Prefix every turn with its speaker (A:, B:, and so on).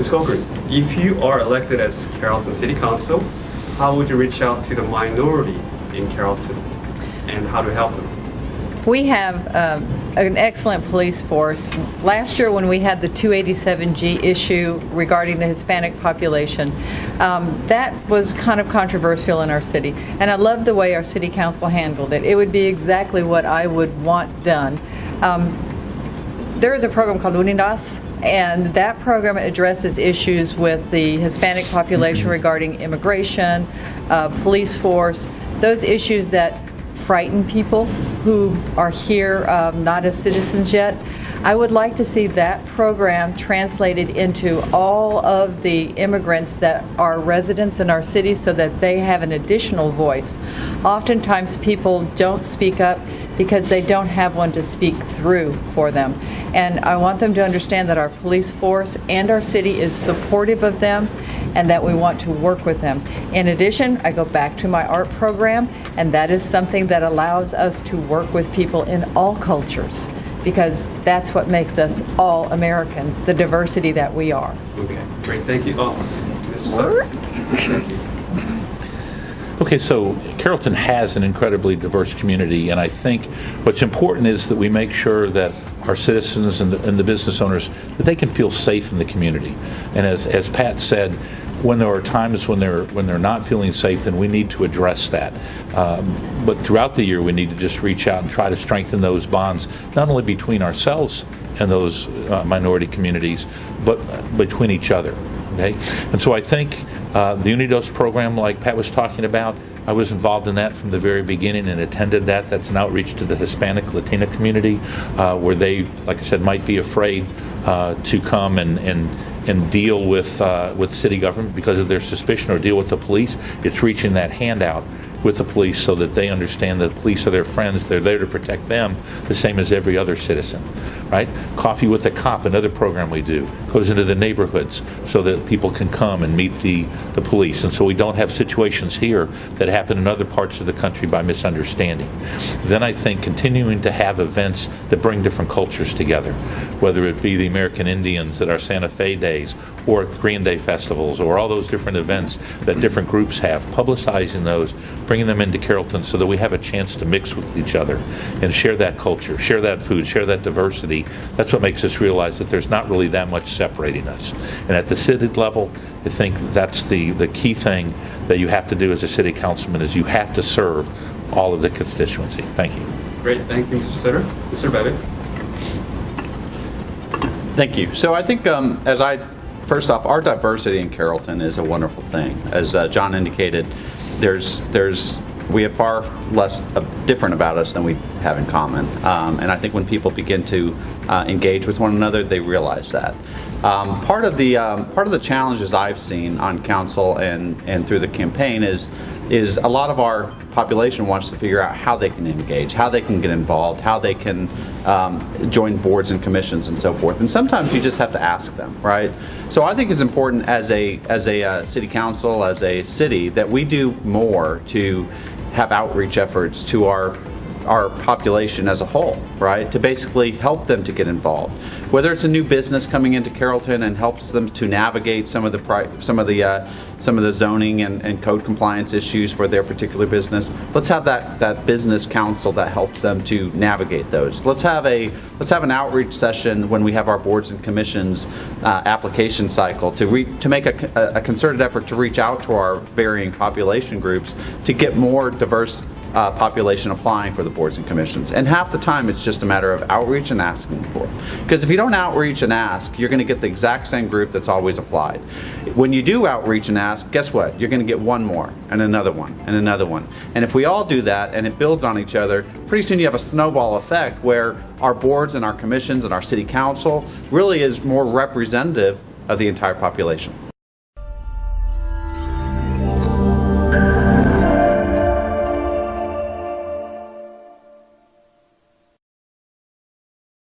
A: Ms. Cochran, if you are elected as Carrollton City Council, how would you reach out to the minority in Carrollton and how to help them?
B: We have an excellent police force. Last year when we had the 287G issue regarding the Hispanic population, that was kind of controversial in our city. And I love the way our city council handled it. It would be exactly what I would want done. There is a program called Unidas, and that program addresses issues with the Hispanic population regarding immigration, police force, those issues that frighten people who are here not as citizens yet. I would like to see that program translated into all of the immigrants that are residents in our city so that they have an additional voice. Oftentimes people don't speak up because they don't have one to speak through for them. And I want them to understand that our police force and our city is supportive of them and that we want to work with them. In addition, I go back to my art program, and that is something that allows us to work with people in all cultures, because that's what makes us all Americans, the diversity that we are.
A: Okay, great, thank you. Mr. Sutter?
C: Okay, so Carrollton has an incredibly diverse community, and I think what's important is that we make sure that our citizens and the business owners, that they can feel safe in the community. And as Pat said, when there are times when they're not feeling safe, then we need to address that. But throughout the year, we need to just reach out and try to strengthen those bonds, not only between ourselves and those minority communities, but between each other. Okay? And so I think the Unidos program, like Pat was talking about, I was involved in that from the very beginning and attended that. That's an outreach to the Hispanic Latina community where they, like I said, might be afraid to come and deal with city government because of their suspicion or deal with the police. It's reaching that hand out with the police so that they understand that the police are their friends. They're there to protect them the same as every other citizen, right? Coffee with a Cop, another program we do, goes into the neighborhoods so that people can come and meet the police. And so we don't have situations here that happen in other parts of the country by misunderstanding. Then I think continuing to have events that bring different cultures together, whether it be the American Indians at our Santa Fe days or Green Day festivals or all those different events that different groups have, publicizing those, bringing them into Carrollton so that we have a chance to mix with each other and share that culture, share that food, share that diversity. That's what makes us realize that there's not really that much separating us. And at the city level, I think that's the key thing that you have to do as a city councilman is you have to serve all of the constituency. Thank you.
A: Great, thank you, Mr. Sutter. Mr. Babbitt?
D: Thank you. So I think first off, our diversity in Carrollton is a wonderful thing. As John indicated, we have far less different about us than we have in common, and I think when people begin to engage with one another, they realize that. Part of the challenges I've seen on council and through the campaign is a lot of our population wants to figure out how they can engage, how they can get involved, how they can join boards and commissions and so forth. And sometimes you just have to ask them, right? So I think it's important as a city council, as a city, that we do more to have outreach efforts to our population as a whole, right? To basically help them to get involved. Whether it's a new business coming into Carrollton and helps them to navigate some of the zoning and code compliance issues for their particular business. Let's have that business council that helps them to navigate those. Let's have an outreach session when we have our boards and commissions application cycle to make a concerted effort to reach out to our varying population groups to get more diverse population applying for the boards and commissions. And half the time it's just a matter of outreach and asking for it. Because if you don't outreach and ask, you're going to get the exact same group that's always applied. When you do outreach and ask, guess what? You're going to get one more and another one and another one. And if we all do that and it builds on each other, pretty soon you have a snowball effect where our boards and our commissions and our city council really is more representative of the entire population.